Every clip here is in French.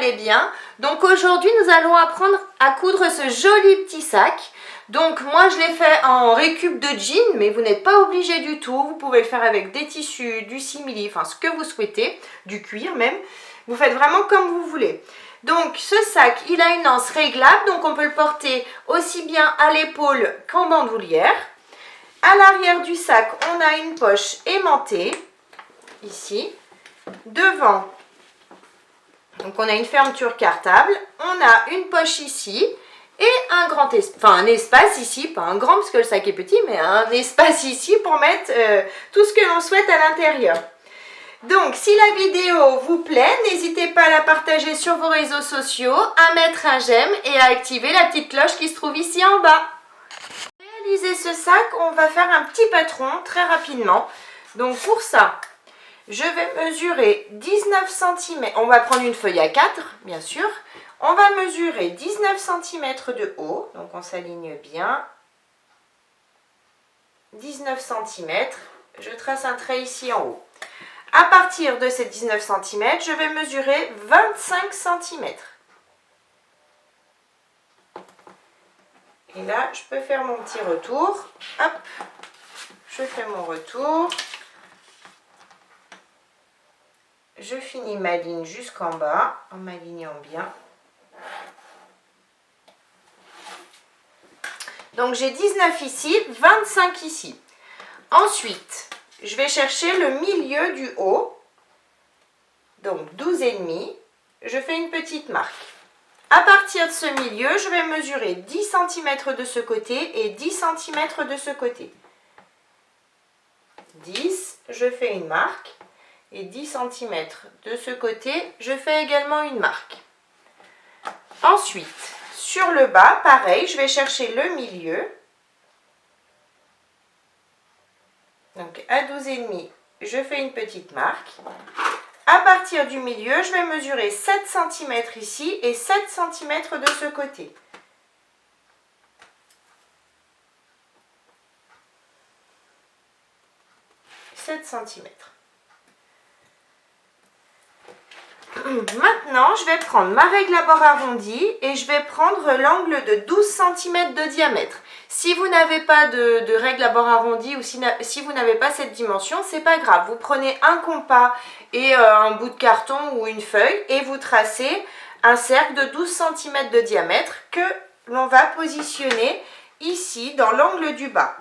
allez bien. Donc aujourd'hui nous allons apprendre à coudre ce joli petit sac. Donc moi je l'ai fait en récup de jean, mais vous n'êtes pas obligé du tout. Vous pouvez le faire avec des tissus, du simili, enfin ce que vous souhaitez, du cuir même. Vous faites vraiment comme vous voulez. Donc ce sac, il a une anse réglable, donc on peut le porter aussi bien à l'épaule qu'en bandoulière. À l'arrière du sac, on a une poche aimantée, ici. Devant, donc on a une fermeture cartable, on a une poche ici et un grand un espace ici, pas un grand parce que le sac est petit, mais un espace ici pour mettre tout ce que l'on souhaite à l'intérieur. Donc si la vidéo vous plaît, n'hésitez pas à la partager sur vos réseaux sociaux, à mettre un j'aime et à activer la petite cloche qui se trouve ici en bas. Pour réaliser ce sac, on va faire un petit patron très rapidement. Donc pour ça, je vais mesurer 19 cm, on va prendre une feuille A4 bien sûr, on va mesurer 19 cm de haut, donc on s'aligne bien, 19 cm, je trace un trait ici en haut. À partir de ces 19 cm, je vais mesurer 25 cm. Et là, je peux faire mon petit retour, hop, je fais mon retour. Je finis ma ligne jusqu'en bas, en m'alignant bien. Donc j'ai 19 ici, 25 ici. Ensuite, je vais chercher le milieu du haut. Donc 12,5. Je fais une petite marque. À partir de ce milieu, je vais mesurer 10 cm de ce côté et 10 cm de ce côté. 10, je fais une marque. Et 10 cm de ce côté, je fais également une marque. Ensuite, sur le bas, pareil, je vais chercher le milieu. Donc à 12,5, je fais une petite marque. À partir du milieu, je vais mesurer 7 cm ici et 7 cm de ce côté. « 7 cm. Maintenant, je vais prendre ma règle à bord arrondi et je vais prendre l'angle de 12 cm de diamètre. Si vous n'avez pas de règle à bord arrondi ou si vous n'avez pas cette dimension, c'est pas grave. Vous prenez un compas et un bout de carton ou une feuille et vous tracez un cercle de 12 cm de diamètre que l'on va positionner ici dans l'angle du bas.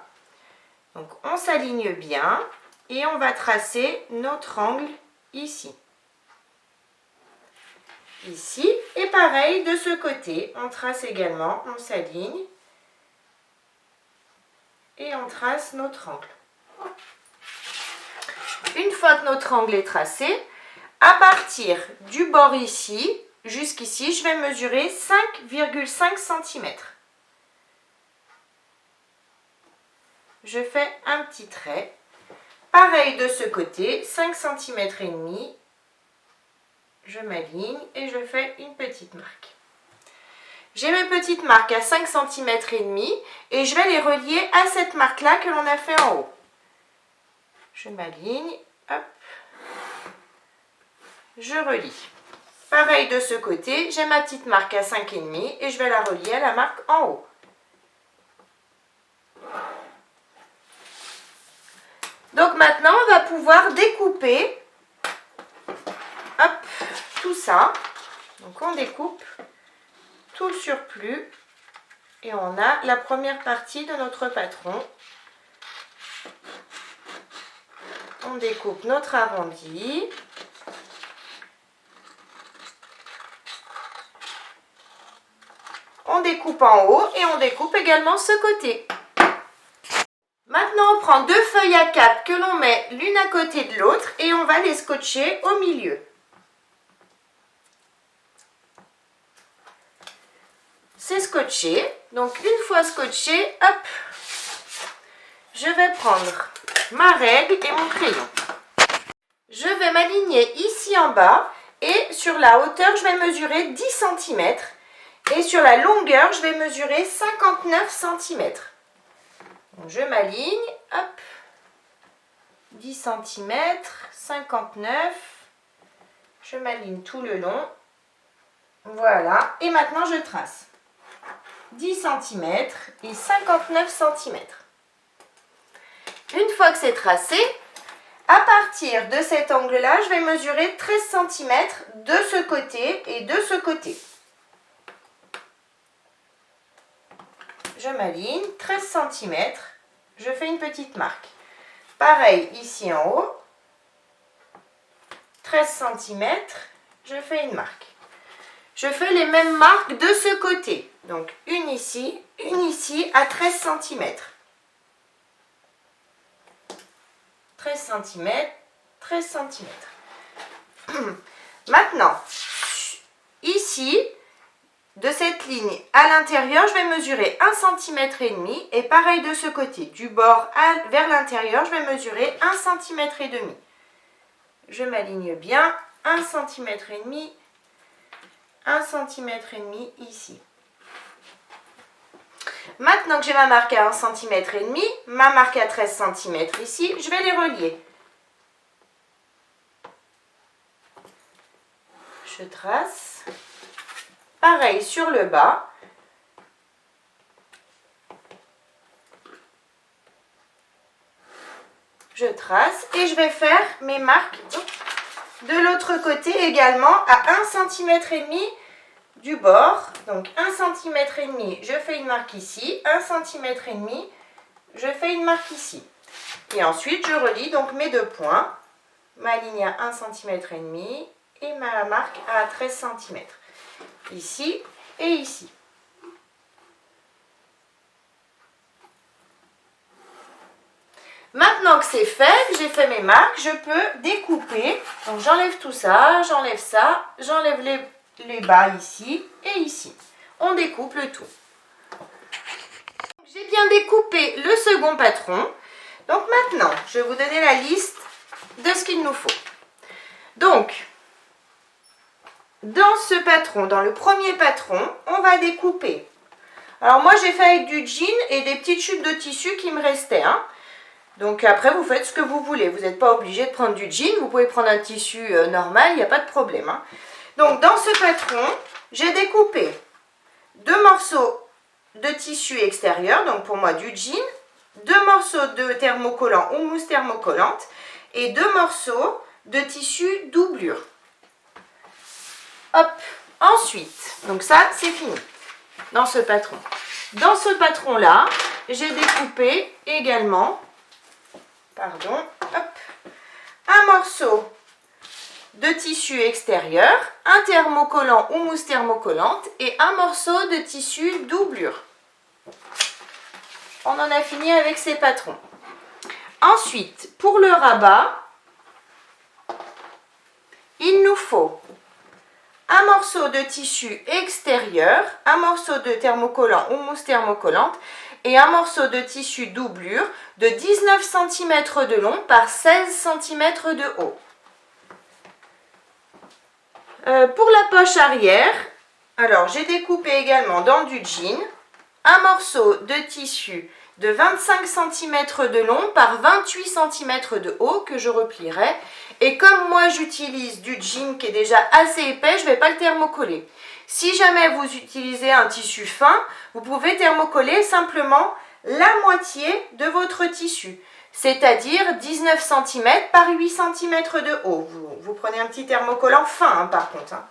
Donc on s'aligne bien et on va tracer notre angle ici. Ici, et pareil de ce côté, on trace également, on s'aligne et on trace notre angle. Une fois que notre angle est tracé, à partir du bord ici jusqu'ici, je vais mesurer 5,5 cm. Je fais un petit trait. Pareil de ce côté, 5 cm et demi. Je m'aligne et je fais une petite marque. J'ai mes petites marques à 5 cm et demi et je vais les relier à cette marque là que l'on a fait en haut. Je m'aligne, hop, je relie. Pareil de ce côté, j'ai ma petite marque à 5,5 et je vais la relier à la marque en haut. Donc maintenant on va pouvoir découper tout ça. Donc on découpe tout le surplus et on a la première partie de notre patron. On découpe notre arrondi. On découpe en haut et on découpe également ce côté. Maintenant on prend deux feuilles A4 que l'on met l'une à côté de l'autre et on va les scotcher au milieu. C'est scotché, donc une fois scotché, hop, je vais prendre ma règle et mon crayon. Je vais m'aligner ici en bas et sur la hauteur, je vais mesurer 10 cm et sur la longueur, je vais mesurer 59 cm. Donc, je m'aligne, hop, 10 cm, 59, je m'aligne tout le long. Voilà, et maintenant je trace 10 cm et 59 cm. Une fois que c'est tracé, à partir de cet angle-là, je vais mesurer 13 cm de ce côté et de ce côté. Je m'aligne, 13 cm, je fais une petite marque. Pareil ici en haut, 13 cm, je fais une marque. Je fais les mêmes marques de ce côté. Donc une ici à 13 cm. 13 cm, 13 cm. Maintenant, ici, de cette ligne à l'intérieur, je vais mesurer 1,5 cm et pareil de ce côté. Du bord vers l'intérieur, je vais mesurer 1,5 cm. Je m'aligne bien, 1,5 cm, 1,5 cm ici. Maintenant que j'ai ma marque à 1,5 cm, ma marque à 13 cm ici, je vais les relier. Je trace. Pareil sur le bas. Je trace et je vais faire mes marques de l'autre côté également à 1,5 cm du bord. Donc 1,5 cm, je fais une marque ici, 1,5 cm, je fais une marque ici. Et ensuite, je relie donc mes deux points, ma ligne à 1,5 cm et ma marque à 13 cm. Ici et ici. Maintenant que c'est fait, que j'ai fait mes marques, je peux découper. Donc j'enlève tout ça, j'enlève les bas ici et ici. On découpe le tout. J'ai bien découpé le second patron. Donc maintenant, je vais vous donner la liste de ce qu'il nous faut. Donc, dans ce patron, dans le premier patron, on va découper. Alors moi, j'ai fait avec du jean et des petites chutes de tissu qui me restaient. Hein. Donc après, vous faites ce que vous voulez. Vous n'êtes pas obligé de prendre du jean. Vous pouvez prendre un tissu normal, il n'y a pas de problème. Hein. Donc dans ce patron, j'ai découpé 2 morceaux de tissu extérieur, donc pour moi du jean, 2 morceaux de thermocollant ou mousse thermocollante et 2 morceaux de tissu doublure. Hop, ensuite, donc ça c'est fini dans ce patron. Dans ce patron-là, j'ai découpé également, un morceau de tissu extérieur, un thermocollant ou mousse thermocollante et un morceau de tissu doublure. On en a fini avec ces patrons. Ensuite, pour le rabat, il nous faut un morceau de tissu extérieur, un morceau de thermocollant ou mousse thermocollante et un morceau de tissu doublure de 19 cm de long par 16 cm de haut. Pour la poche arrière, alors j'ai découpé également dans du jean un morceau de tissu de 25 cm de long par 28 cm de haut que je replierai. Et comme moi j'utilise du jean qui est déjà assez épais, je ne vais pas le thermocoller. Si jamais vous utilisez un tissu fin, vous pouvez thermocoller simplement la moitié de votre tissu. C'est-à-dire 19 cm par 8 cm de haut. Vous prenez un petit thermocollant fin hein, par contre. Hein.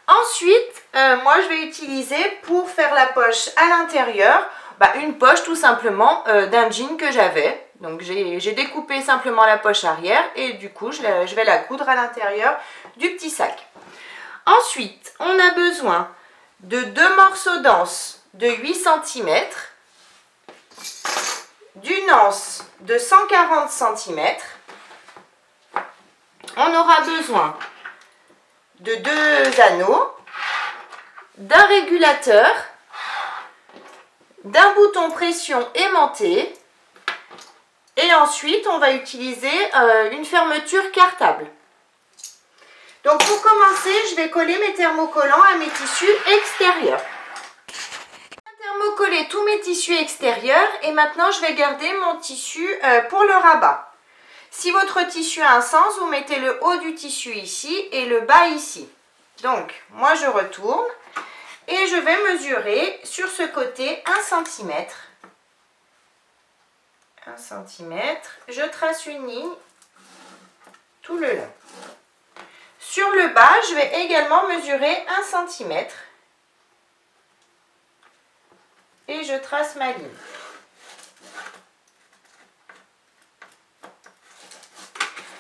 Ensuite, moi je vais utiliser pour faire la poche à l'intérieur, une poche tout simplement d'un jean que j'avais. Donc j'ai découpé simplement la poche arrière et du coup je vais la coudre à l'intérieur du petit sac. Ensuite, on a besoin de 2 morceaux d'anse de 8 cm, d'une anse de 140 cm. On aura besoin de 2 anneaux, d'un régulateur, d'un bouton pression aimanté et ensuite on va utiliser une fermeture cartable. Donc pour commencer, je vais coller mes thermocollants à mes tissus extérieurs. Je vais thermocoller tous mes tissus extérieurs et maintenant je vais garder mon tissu pour le rabat. Si votre tissu a un sens, vous mettez le haut du tissu ici et le bas ici. Donc, moi je retourne et je vais mesurer sur ce côté 1 cm. 1 cm. Je trace une ligne tout le long. Sur le bas, je vais également mesurer 1 cm. Et je trace ma ligne.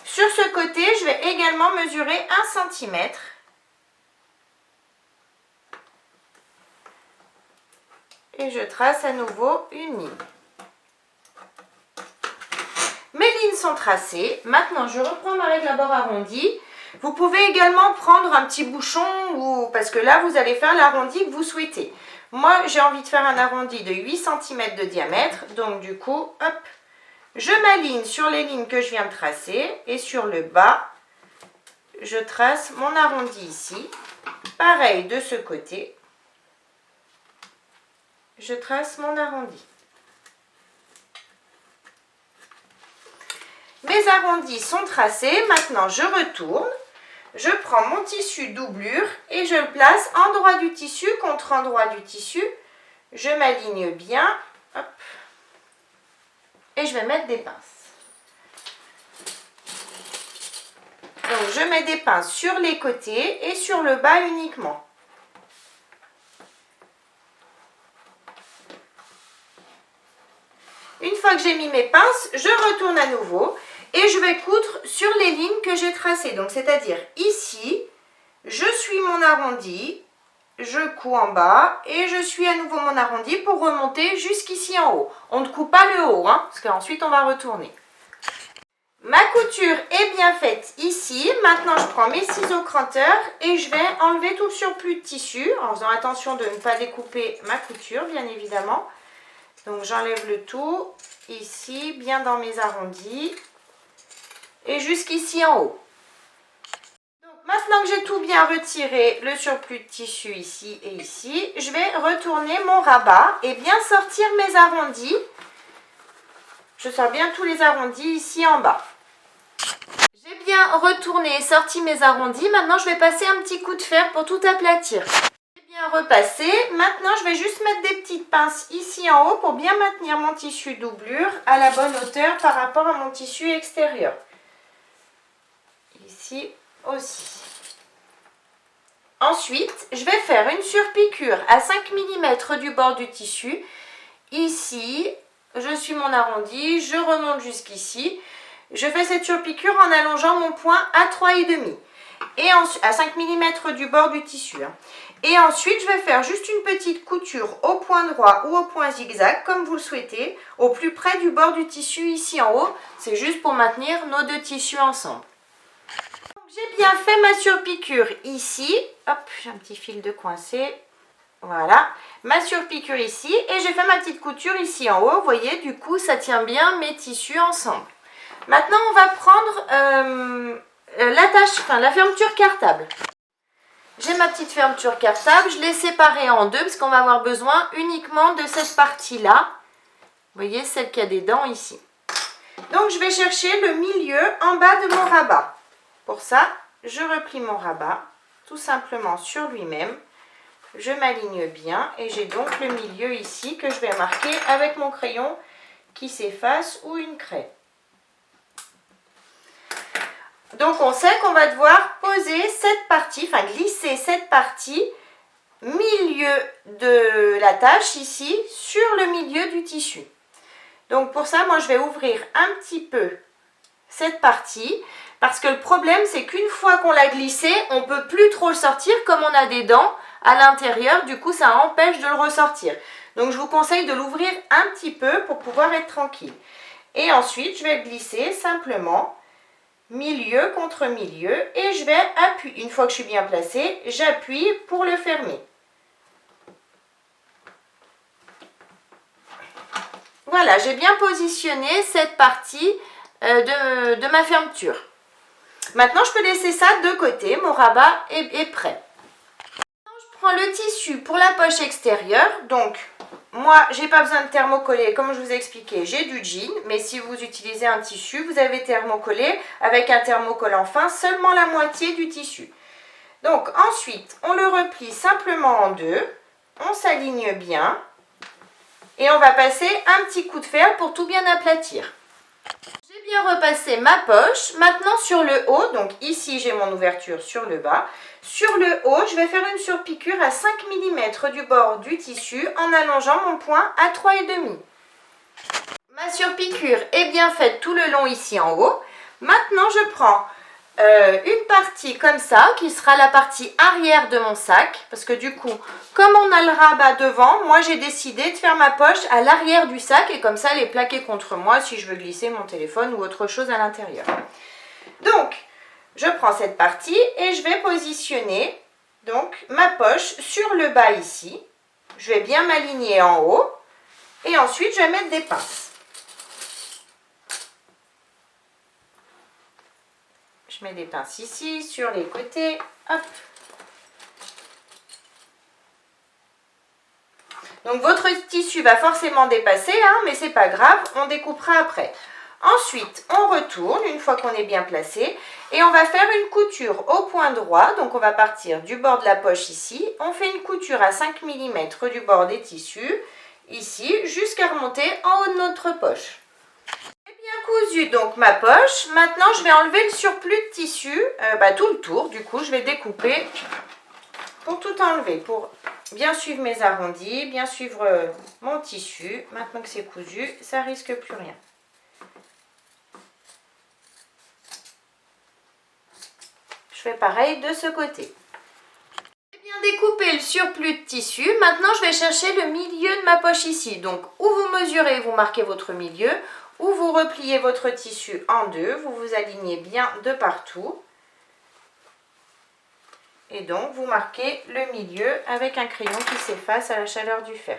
Sur ce côté, je vais également mesurer 1 cm. Et je trace à nouveau une ligne. Mes lignes sont tracées. Maintenant, je reprends ma règle à bord arrondi. Vous pouvez également prendre un petit bouchon, parce que là, vous allez faire l'arrondi que vous souhaitez. Moi, j'ai envie de faire un arrondi de 8 cm de diamètre. Donc, du coup, hop, je m'aligne sur les lignes que je viens de tracer. Et sur le bas, je trace mon arrondi ici. Pareil de ce côté. Je trace mon arrondi. Mes arrondis sont tracés. Maintenant, je retourne. Je prends mon tissu doublure et je le place endroit du tissu contre endroit du tissu. Je m'aligne bien. Hop. Et je vais mettre des pinces. Donc, je mets des pinces sur les côtés et sur le bas uniquement. Une fois que j'ai mis mes pinces, je retourne à nouveau. Et je vais coudre sur les lignes que j'ai tracées. Donc, c'est-à-dire ici, je suis mon arrondi, je couds en bas et je suis à nouveau mon arrondi pour remonter jusqu'ici en haut. On ne coupe pas le haut, parce qu'ensuite on va retourner. Ma couture est bien faite ici. Maintenant, je prends mes ciseaux cranteurs et je vais enlever tout le surplus de tissu en faisant attention de ne pas découper ma couture, bien évidemment. Donc, j'enlève le tout ici, bien dans mes arrondis. Et jusqu'ici en haut. Donc, maintenant que j'ai tout bien retiré, le surplus de tissu ici et ici, je vais retourner mon rabat et bien sortir mes arrondis. Je sors bien tous les arrondis ici en bas. J'ai bien retourné et sorti mes arrondis. Maintenant, je vais passer un petit coup de fer pour tout aplatir. J'ai bien repassé. Maintenant, je vais juste mettre des petites pinces ici en haut pour bien maintenir mon tissu doublure à la bonne hauteur par rapport à mon tissu extérieur. Ici aussi. Ensuite, je vais faire une surpiqûre à 5 mm du bord du tissu. Ici, je suis mon arrondi, je remonte jusqu'ici. Je fais cette surpiqûre en allongeant mon point à 3,5 et à 5 mm du bord du tissu. Et ensuite, je vais faire juste une petite couture au point droit ou au point zigzag, comme vous le souhaitez, au plus près du bord du tissu ici en haut. C'est juste pour maintenir nos deux tissus ensemble. J'ai bien fait ma surpiqûre ici. Hop, j'ai un petit fil de coincé. Voilà, ma surpiqûre ici. Et j'ai fait ma petite couture ici en haut. Vous voyez, du coup, ça tient bien mes tissus ensemble. Maintenant, on va prendre la fermeture cartable. J'ai ma petite fermeture cartable. Je l'ai séparée en deux parce qu'on va avoir besoin uniquement de cette partie-là. Vous voyez, celle qui a des dents ici. Donc, je vais chercher le milieu en bas de mon rabat. Pour ça, je replie mon rabat tout simplement sur lui-même. Je m'aligne bien et j'ai donc le milieu ici que je vais marquer avec mon crayon qui s'efface ou une craie. Donc, on sait qu'on va devoir poser cette partie, enfin glisser cette partie milieu de la tâche ici sur le milieu du tissu. Donc, pour ça, moi, je vais ouvrir un petit peu cette partie. Parce que le problème, c'est qu'une fois qu'on l'a glissé, on ne peut plus trop le sortir comme on a des dents à l'intérieur. Du coup, ça empêche de le ressortir. Donc, je vous conseille de l'ouvrir un petit peu pour pouvoir être tranquille. Et ensuite, je vais glisser simplement milieu contre milieu. Et je vais appuyer. Une fois que je suis bien placée, j'appuie pour le fermer. Voilà, j'ai bien positionné cette partie de ma fermeture. Maintenant, je peux laisser ça de côté. Mon rabat est prêt. Maintenant, je prends le tissu pour la poche extérieure. Donc, moi, j'ai pas besoin de thermocoller. Comme je vous ai expliqué, j'ai du jean. Mais si vous utilisez un tissu, vous avez thermocollé avec un thermocollant fin seulement la moitié du tissu. Donc ensuite, on le replie simplement en deux, on s'aligne bien et on va passer un petit coup de fer pour tout bien aplatir. J'ai bien repassé ma poche. Maintenant sur le haut, donc ici j'ai mon ouverture sur le bas. Sur le haut, je vais faire une surpiqûre à 5 mm du bord du tissu en allongeant mon point à 3,5. Ma surpiqûre est bien faite tout le long ici en haut. Maintenant je prends une partie comme ça qui sera la partie arrière de mon sac parce que du coup comme on a le rabat devant, moi j'ai décidé de faire ma poche à l'arrière du sac et comme ça elle est plaquée contre moi si je veux glisser mon téléphone ou autre chose à l'intérieur. Donc je prends cette partie et je vais positionner donc ma poche sur le bas ici. Je vais bien m'aligner en haut et ensuite je vais mettre des pinces. Je mets des pinces ici, sur les côtés, hop. Donc votre tissu va forcément dépasser, hein, mais c'est pas grave, on découpera après. Ensuite, on retourne une fois qu'on est bien placé et on va faire une couture au point droit. Donc on va partir du bord de la poche ici, on fait une couture à 5 mm du bord des tissus, ici, jusqu'à remonter en haut de notre poche. Cousu donc ma poche. Maintenant je vais enlever le surplus de tissu, tout le tour. Du coup je vais découper pour tout enlever, pour bien suivre mes arrondis, bien suivre mon tissu. Maintenant que c'est cousu, ça risque plus rien. Je fais pareil de ce côté. J'ai bien découpé le surplus de tissu. Maintenant je vais chercher le milieu de ma poche ici. Donc où vous mesurez, vous marquez votre milieu. Ou vous repliez votre tissu en deux, vous vous alignez bien de partout. Et donc, vous marquez le milieu avec un crayon qui s'efface à la chaleur du fer.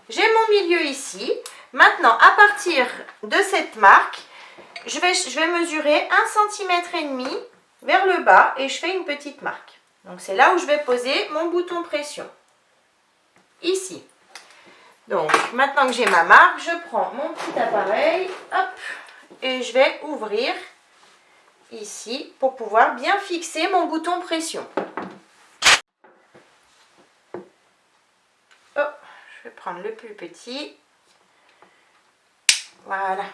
J'ai mon milieu ici. Maintenant, à partir de cette marque, je vais mesurer 1,5 cm vers le bas et je fais une petite marque. Donc, c'est là où je vais poser mon bouton pression. Ici. Donc, maintenant que j'ai ma marque, je prends mon petit appareil, hop, et je vais ouvrir ici pour pouvoir bien fixer mon bouton pression. Oh, je vais prendre le plus petit. Voilà.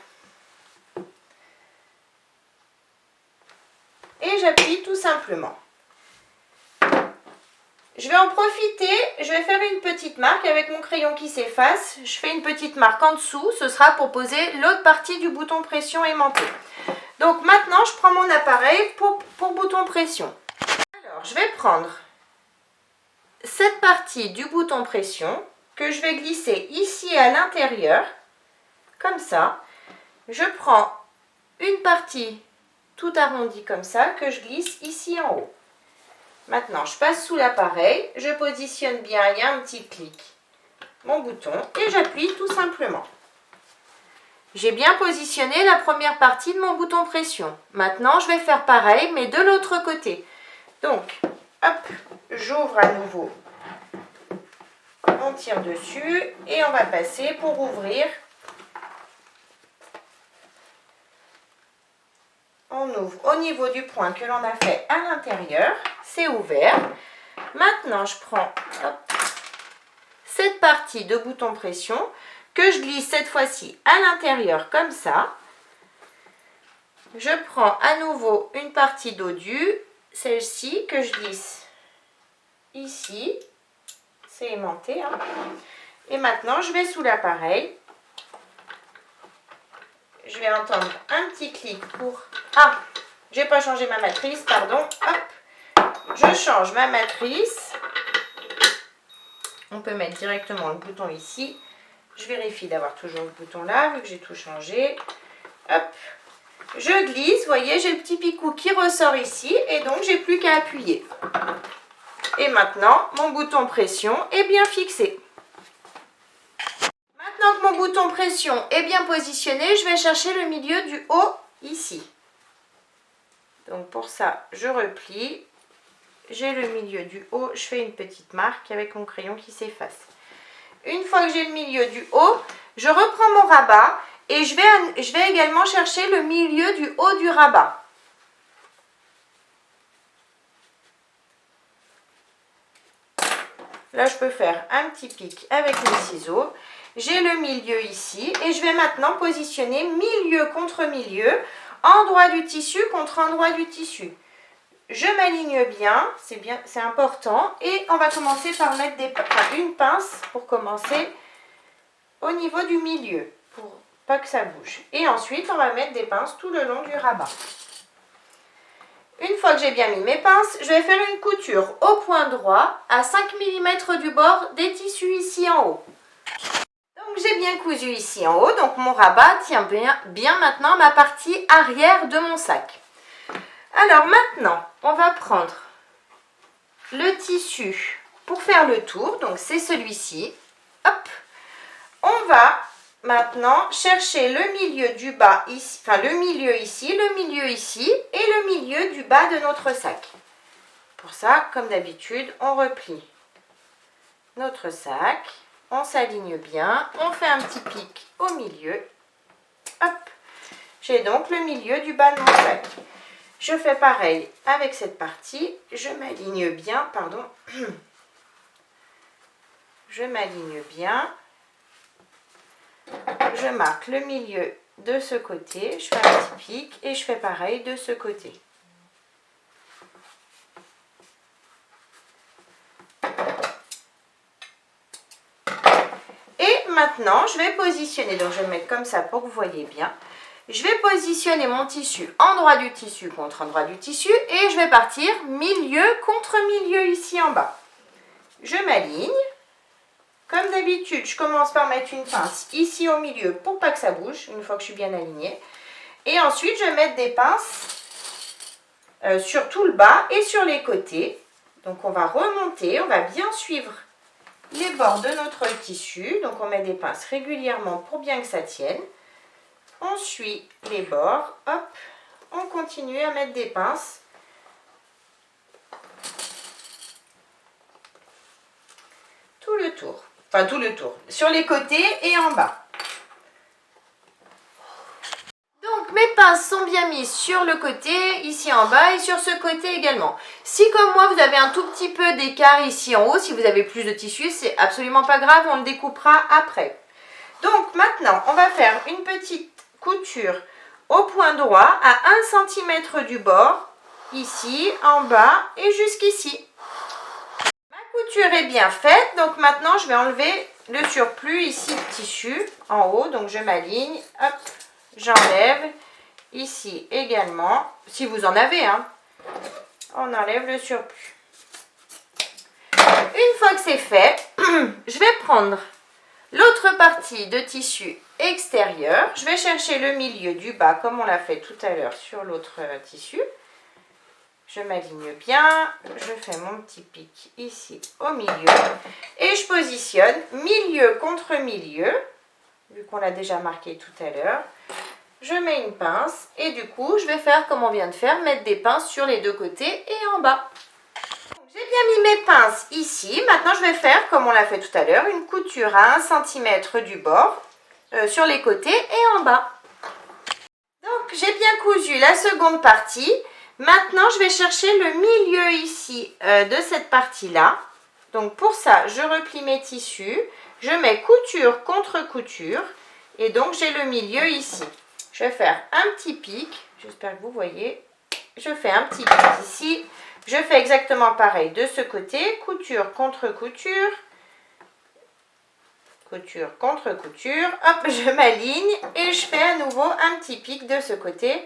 Et j'appuie tout simplement. Je vais en profiter, je vais faire une petite marque avec mon crayon qui s'efface. Je fais une petite marque en dessous, ce sera pour poser l'autre partie du bouton pression aimanté. Donc maintenant, je prends mon appareil pour bouton pression. Alors, je vais prendre cette partie du bouton pression que je vais glisser ici à l'intérieur, comme ça. Je prends une partie tout arrondie comme ça que je glisse ici en haut. Maintenant, je passe sous l'appareil, je positionne bien, il y a un petit clic, mon bouton, et j'appuie tout simplement. J'ai bien positionné la première partie de mon bouton pression. Maintenant, je vais faire pareil, mais de l'autre côté. Donc, hop, j'ouvre à nouveau, on tire dessus, et on va passer pour ouvrir. On ouvre au niveau du point que l'on a fait à l'intérieur, c'est ouvert. Maintenant, je prends cette partie de bouton pression que je glisse cette fois-ci à l'intérieur comme ça. Je prends à nouveau une partie dodu, celle-ci que je glisse ici, c'est aimanté. Hein. Et maintenant, je vais sous l'appareil. Je vais entendre un petit clic pour... Ah, j'ai pas changé ma matrice, pardon. Hop, je change ma matrice. On peut mettre directement le bouton ici. Je vérifie d'avoir toujours le bouton là, vu que j'ai tout changé. Hop, je glisse, vous voyez, j'ai le petit picot qui ressort ici, et donc j'ai plus qu'à appuyer. Et maintenant, mon bouton pression est bien fixé. Maintenant que mon bouton pression est bien positionné, je vais chercher le milieu du haut ici. Donc pour ça, je replie. J'ai le milieu du haut, je fais une petite marque avec mon crayon qui s'efface. Une fois que j'ai le milieu du haut, je reprends mon rabat et je vais également chercher le milieu du haut du rabat. Là, je peux faire un petit pic avec mes ciseaux. J'ai le milieu ici et je vais maintenant positionner milieu contre milieu, endroit du tissu contre endroit du tissu. Je m'aligne bien, c'est important. Et on va commencer par mettre une pince pour commencer au niveau du milieu, pour pas que ça bouge. Et ensuite, on va mettre des pinces tout le long du rabat. Une fois que j'ai bien mis mes pinces, je vais faire une couture au point droit à 5 mm du bord des tissus ici en haut. Donc j'ai bien cousu ici en haut, donc mon rabat tient bien maintenant ma partie arrière de mon sac. Alors maintenant, on va prendre le tissu pour faire le tour, donc c'est celui-ci. Hop, on va maintenant chercher le milieu du bas ici, enfin le milieu ici et le milieu du bas de notre sac. Pour ça, comme d'habitude, on replie notre sac, on s'aligne bien, on fait un petit pic au milieu. Hop, j'ai donc le milieu du bas de mon sac. Je fais pareil avec cette partie, je m'aligne bien, pardon. Je m'aligne bien. Je marque le milieu de ce côté, je fais un petit pic et je fais pareil de ce côté. Et maintenant, je vais positionner, donc je vais mettre comme ça pour que vous voyez bien. Je vais positionner mon tissu, endroit du tissu contre endroit du tissu et je vais partir milieu contre milieu ici en bas. Je m'aligne. Comme d'habitude, je commence par mettre une pince ici au milieu pour pas que ça bouge, une fois que je suis bien alignée. Et ensuite, je vais mettre des pinces sur tout le bas et sur les côtés. Donc, on va remonter, on va bien suivre les bords de notre tissu. Donc, on met des pinces régulièrement pour bien que ça tienne. On suit les bords, hop, on continue à mettre des pinces. Tout le tour. Enfin, tout le tour, sur les côtés et en bas. Donc, mes pinces sont bien mises sur le côté, ici en bas et sur ce côté également. Si, comme moi, vous avez un tout petit peu d'écart ici en haut, si vous avez plus de tissu, c'est absolument pas grave, on le découpera après. Donc, maintenant, on va faire une petite couture au point droit à 1 cm du bord, ici, en bas et jusqu'ici. Couture est bien faite, donc maintenant je vais enlever le surplus ici de tissu en haut, donc je m'aligne, hop, j'enlève ici également, si vous en avez, hein, on enlève le surplus. Une fois que c'est fait, je vais prendre l'autre partie de tissu extérieur, je vais chercher le milieu du bas comme on l'a fait tout à l'heure sur l'autre tissu. Je m'aligne bien, je fais mon petit pic ici au milieu et je positionne milieu contre milieu, vu qu'on l'a déjà marqué tout à l'heure. Je mets une pince et du coup, je vais faire comme on vient de faire, mettre des pinces sur les deux côtés et en bas. J'ai bien mis mes pinces ici. Maintenant, je vais faire, comme on l'a fait tout à l'heure, une couture à 1 cm du bord sur les côtés et en bas. Donc, j'ai bien cousu la seconde partie. Maintenant, je vais chercher le milieu ici de cette partie-là. Donc, pour ça, je replie mes tissus. Je mets couture contre couture. Et donc, j'ai le milieu ici. Je vais faire un petit pic. J'espère que vous voyez. Je fais un petit pic ici. Je fais exactement pareil de ce côté. Couture contre couture. Couture contre couture. Hop, je m'aligne. Et je fais à nouveau un petit pic de ce côté.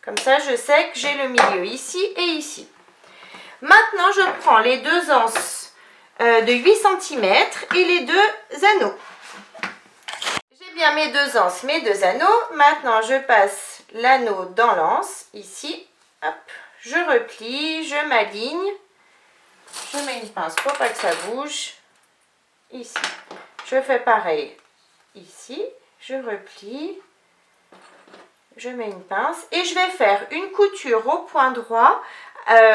Comme ça, je sais que j'ai le milieu ici et ici. Maintenant, je prends les deux anses de 8 cm et les deux anneaux. J'ai bien mes deux anses, mes deux anneaux. Maintenant, je passe l'anneau dans l'anse, ici. Hop, je replie, je m'aligne. Je mets une pince pour pas que ça bouge. Ici. Je fais pareil ici. Je replie. Je mets une pince et je vais faire une couture au point droit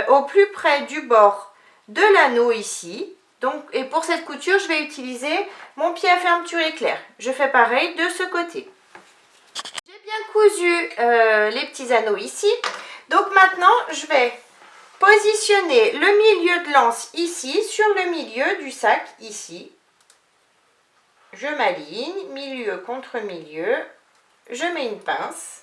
au plus près du bord de l'anneau ici. Donc, et pour cette couture, je vais utiliser mon pied à fermeture éclair. Je fais pareil de ce côté. J'ai bien cousu les petits anneaux ici. Donc maintenant, je vais Positionnez le milieu de l'anse ici, sur le milieu du sac ici. Je m'aligne, milieu contre milieu. Je mets une pince.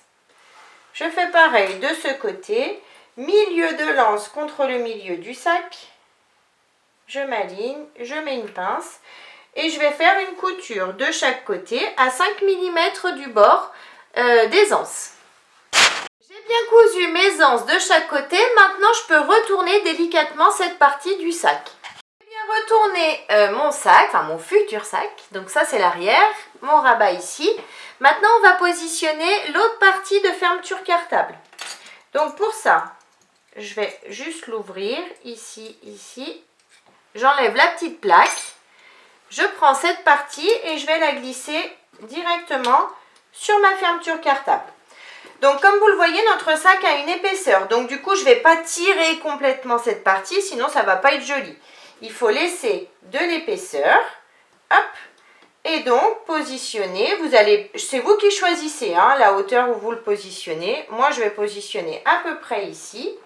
Je fais pareil de ce côté. Milieu de l'anse contre le milieu du sac. Je m'aligne, je mets une pince. Et je vais faire une couture de chaque côté à 5 mm du bord des anses. J'ai bien cousu mes anses de chaque côté. Maintenant, je peux retourner délicatement cette partie du sac. J'ai bien retourné mon sac, enfin mon futur sac. Donc ça, c'est l'arrière. Mon rabat ici. Maintenant, on va positionner l'autre partie de fermeture cartable. Donc pour ça, je vais juste l'ouvrir ici, ici. J'enlève la petite plaque. Je prends cette partie et je vais la glisser directement sur ma fermeture cartable. Donc comme vous le voyez, notre sac a une épaisseur. Donc du coup, je ne vais pas tirer complètement cette partie, sinon ça ne va pas être joli. Il faut laisser de l'épaisseur. Hop. Et donc, positionner. C'est vous qui choisissez hein, la hauteur où vous le positionnez. Moi, je vais positionner à peu près ici.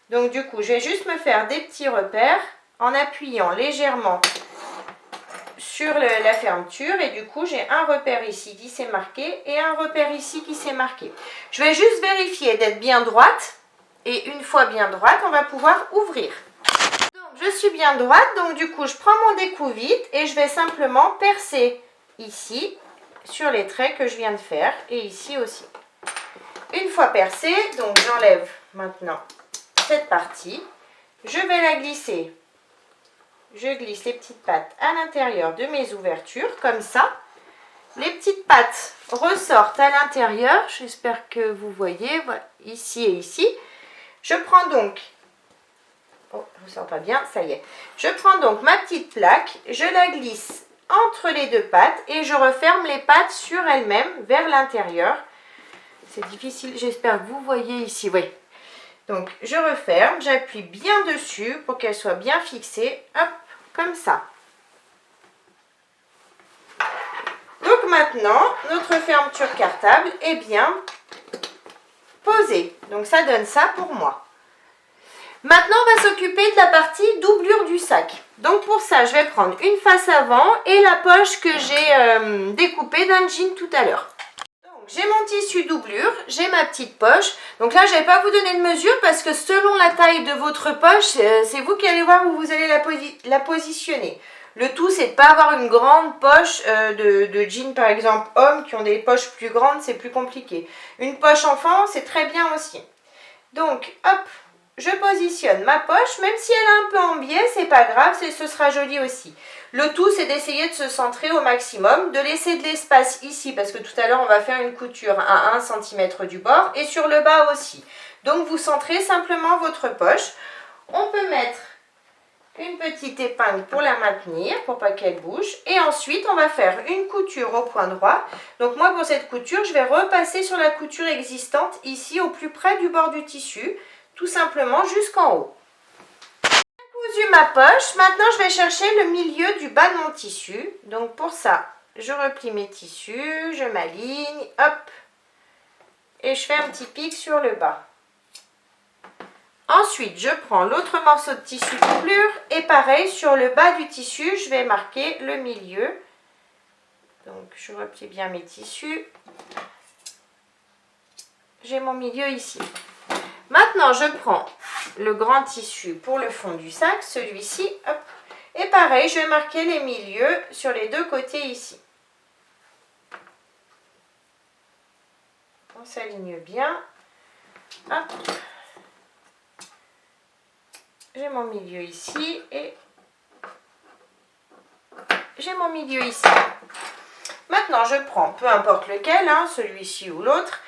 Donc du coup, je vais juste me faire des petits repères en appuyant légèrement sur la fermeture et du coup j'ai un repère ici qui s'est marqué et un repère ici qui s'est marqué. Je vais juste vérifier d'être bien droite et une fois bien droite on va pouvoir ouvrir. Donc je suis bien droite, donc du coup je prends mon découvite et je vais simplement percer ici sur les traits que je viens de faire et ici aussi. Une fois percé, donc j'enlève maintenant cette partie, je vais la glisser. Je glisse les petites pattes à l'intérieur de mes ouvertures, comme ça. Les petites pattes ressortent à l'intérieur. J'espère que vous voyez, voilà, ici et ici. Je prends donc, oh, je ne sens pas bien, ça y est. Je prends donc ma petite plaque, je la glisse entre les deux pattes et je referme les pattes sur elles-mêmes vers l'intérieur. C'est difficile, j'espère que vous voyez ici, oui. Donc, je referme, j'appuie bien dessus pour qu'elle soit bien fixée. Hop, comme ça. Donc maintenant, notre fermeture cartable est bien posée. Donc, ça donne ça pour moi. Maintenant, on va s'occuper de la partie doublure du sac. Donc, pour ça, je vais prendre une face avant et la poche que j'ai découpée d'un jean tout à l'heure. J'ai mon tissu doublure, j'ai ma petite poche. Donc là, je ne vais pas vous donner de mesure parce que selon la taille de votre poche, c'est vous qui allez voir où vous allez la positionner. Le tout, c'est de ne pas avoir une grande poche de jeans, par exemple, hommes qui ont des poches plus grandes, c'est plus compliqué. Une poche enfant, c'est très bien aussi. Donc, hop, je positionne ma poche. Même si elle est un peu en biais, c'est pas grave, ce sera joli aussi. Le tout, c'est d'essayer de se centrer au maximum, de laisser de l'espace ici, parce que tout à l'heure, on va faire une couture à 1 cm du bord, et sur le bas aussi. Donc, vous centrez simplement votre poche. On peut mettre une petite épingle pour la maintenir, pour pas qu'elle bouge. Et ensuite, on va faire une couture au point droit. Donc, moi, pour cette couture, je vais repasser sur la couture existante, ici, au plus près du bord du tissu, tout simplement jusqu'en haut. Cousu ma poche, maintenant je vais chercher le milieu du bas de mon tissu. Donc pour ça, je replie mes tissus, je m'aligne, hop, et je fais un petit pic sur le bas. Ensuite, je prends l'autre morceau de tissu doublure et pareil, sur le bas du tissu, je vais marquer le milieu. Donc je replie bien mes tissus. J'ai mon milieu ici. Maintenant, je prends le grand tissu pour le fond du sac, celui-ci, hop. Et pareil, je vais marquer les milieux sur les deux côtés ici. On s'aligne bien. Hop. J'ai mon milieu ici et j'ai mon milieu ici. Maintenant, je prends, peu importe lequel, hein, celui-ci ou l'autre,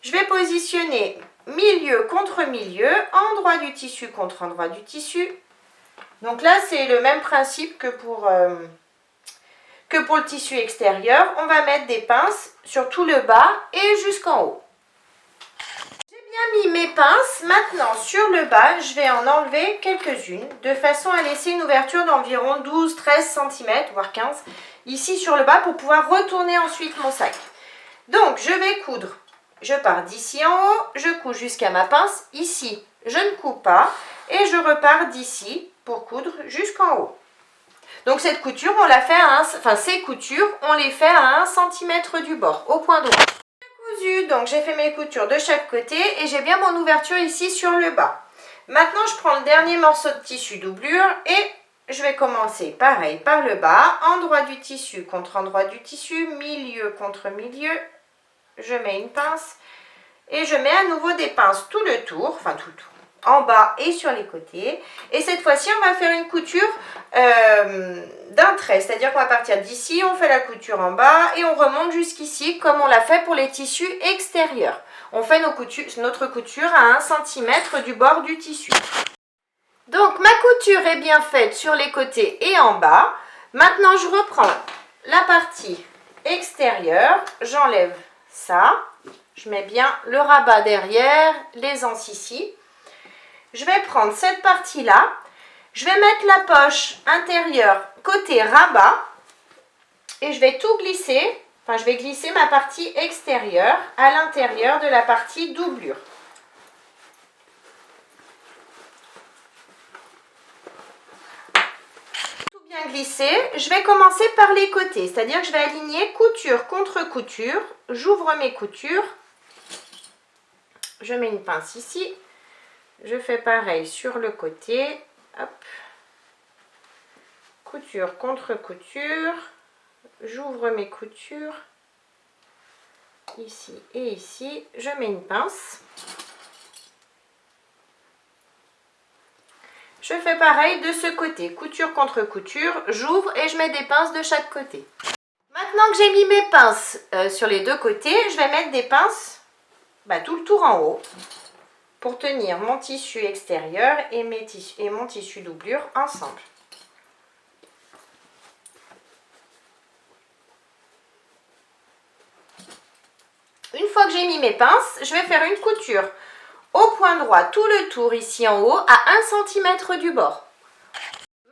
je vais positionner milieu contre milieu, endroit du tissu contre endroit du tissu. Donc là, c'est le même principe que pour le tissu extérieur. On va mettre des pinces sur tout le bas et jusqu'en haut. J'ai bien mis mes pinces. Maintenant, sur le bas, je vais en enlever quelques-unes de façon à laisser une ouverture d'environ 12-13 cm, voire 15, ici sur le bas pour pouvoir retourner ensuite mon sac. Donc, je vais coudre. Je pars d'ici en haut, je couds jusqu'à ma pince. Ici, je ne couds pas. et je repars d'ici pour coudre jusqu'en haut. Donc cette couture, on la fait à ces coutures, on les fait à 1 cm du bord, au point droit. Donc j'ai fait mes coutures de chaque côté et j'ai bien mon ouverture ici sur le bas. Maintenant je prends le dernier morceau de tissu doublure et je vais commencer pareil par le bas, endroit du tissu contre endroit du tissu, milieu contre milieu. Je mets une pince et je mets à nouveau des pinces tout le tour, enfin tout le tour, en bas et sur les côtés. Et cette fois-ci, on va faire une couture d'un trait, c'est-à-dire qu'on va partir d'ici, on fait la couture en bas et on remonte jusqu'ici comme on l'a fait pour les tissus extérieurs. On fait notre couture à 1 cm du bord du tissu. Donc ma couture est bien faite sur les côtés et en bas. Maintenant, je reprends la partie extérieure, j'enlève ça, je mets bien le rabat derrière, les anses ici. Je vais prendre cette partie-là, je vais mettre la poche intérieure côté rabat et je vais tout glisser, enfin je vais glisser ma partie extérieure à l'intérieur de la partie doublure. Tout bien glissé, je vais commencer par les côtés, c'est-à-dire que je vais aligner couture contre couture, j'ouvre mes coutures, je mets une pince ici. Je fais pareil sur le côté, hop, couture contre couture, j'ouvre mes coutures, ici et ici, je mets une pince. Je fais pareil de ce côté, couture contre couture, j'ouvre et je mets des pinces de chaque côté. Maintenant que j'ai mis mes pinces sur les deux côtés, je vais mettre des pinces tout le tour en haut, pour tenir mon tissu extérieur et mon tissu doublure ensemble. Une fois que j'ai mis mes pinces, je vais faire une couture au point droit tout le tour ici en haut à 1 cm du bord.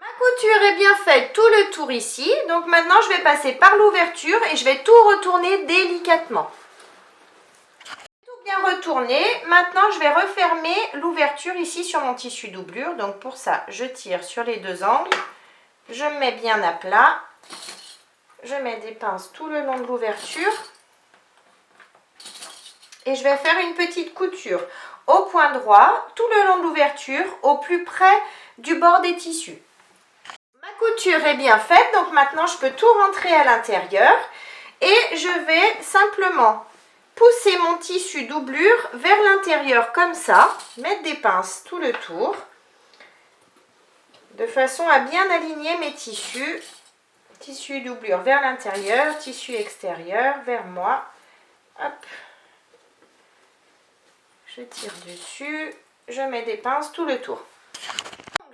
Ma couture est bien faite tout le tour ici, donc maintenant je vais passer par l'ouverture et je vais tout retourner délicatement. Bien retourné, maintenant je vais refermer l'ouverture ici sur mon tissu doublure, donc pour ça je tire sur les deux angles, je me mets bien à plat, je mets des pinces tout le long de l'ouverture et je vais faire une petite couture au point droit tout le long de l'ouverture au plus près du bord des tissus. Ma couture est bien faite, donc maintenant je peux tout rentrer à l'intérieur et je vais simplement pousser mon tissu doublure vers l'intérieur comme ça, mettre des pinces tout le tour, de façon à bien aligner mes tissus. Tissu doublure vers l'intérieur, tissu extérieur vers moi. Hop. Je tire dessus, je mets des pinces tout le tour.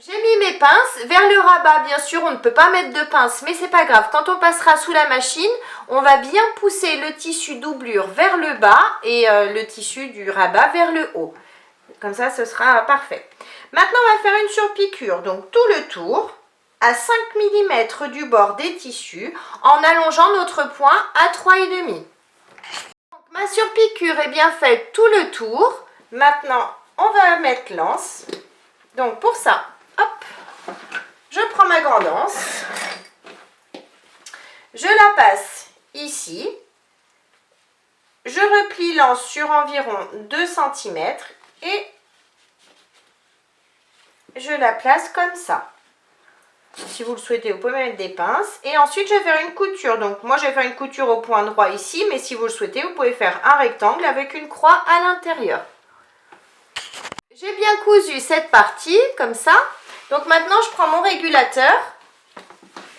J'ai mis mes pinces vers le rabat, bien sûr on ne peut pas mettre de pinces mais c'est pas grave, quand on passera sous la machine on va bien pousser le tissu doublure vers le bas et le tissu du rabat vers le haut, comme ça ce sera parfait. Maintenant on va faire une surpiqûre, donc tout le tour à 5 mm du bord des tissus en allongeant notre point à 3,5. Ma surpiqûre est bien faite tout le tour, maintenant on va mettre l'anse, donc pour ça hop, je prends ma grande anse, je la passe ici, je replie l'anse sur environ 2 cm et je la place comme ça. Si vous le souhaitez, vous pouvez mettre des pinces et ensuite je vais faire une couture. Donc moi je vais faire une couture au point droit ici, mais si vous le souhaitez, vous pouvez faire un rectangle avec une croix à l'intérieur. J'ai bien cousu cette partie comme ça. Donc maintenant, je prends mon régulateur.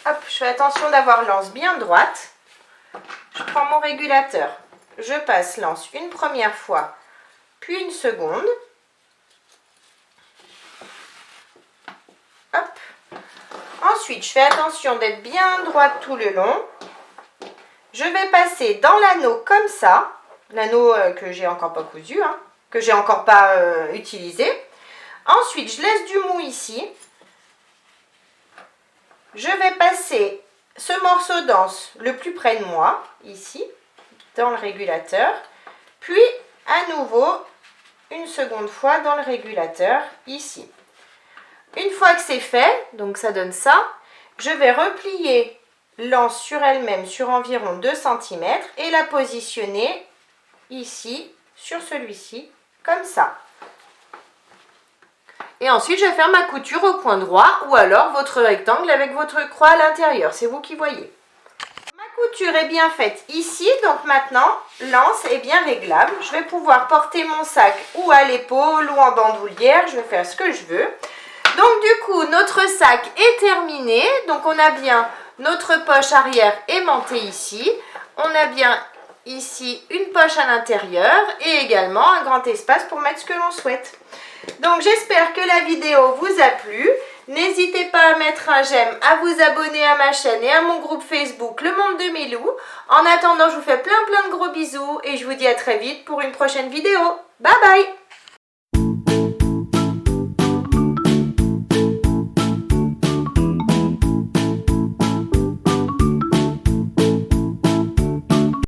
Hop, je fais attention d'avoir l'anse bien droite. Je prends mon régulateur. Je passe l'anse une première fois, puis une seconde. Hop. Ensuite, je fais attention d'être bien droite tout le long. Je vais passer dans l'anneau comme ça. L'anneau que j'ai encore pas cousu, hein, que j'ai encore pas utilisé. Ensuite, je laisse du mou ici. Je vais passer ce morceau d'anse le plus près de moi, ici, dans le régulateur. Puis, à nouveau, une seconde fois dans le régulateur, ici. Une fois que c'est fait, donc ça donne ça, je vais replier l'anse sur elle-même sur environ 2 cm et la positionner ici, sur celui-ci, comme ça. Et ensuite, je vais faire ma couture au point droit ou alors votre rectangle avec votre croix à l'intérieur. C'est vous qui voyez. Ma couture est bien faite ici, donc maintenant, l'anse est bien réglable. Je vais pouvoir porter mon sac ou à l'épaule ou en bandoulière. Je vais faire ce que je veux. Donc du coup, notre sac est terminé. Donc on a bien notre poche arrière aimantée ici. On a bien ici une poche à l'intérieur et également un grand espace pour mettre ce que l'on souhaite. Donc j'espère que la vidéo vous a plu. N'hésitez pas à mettre un j'aime, à vous abonner à ma chaîne et à mon groupe Facebook Le Monde de Milou. En attendant, je vous fais plein de gros bisous et je vous dis à très vite pour une prochaine vidéo. Bye bye!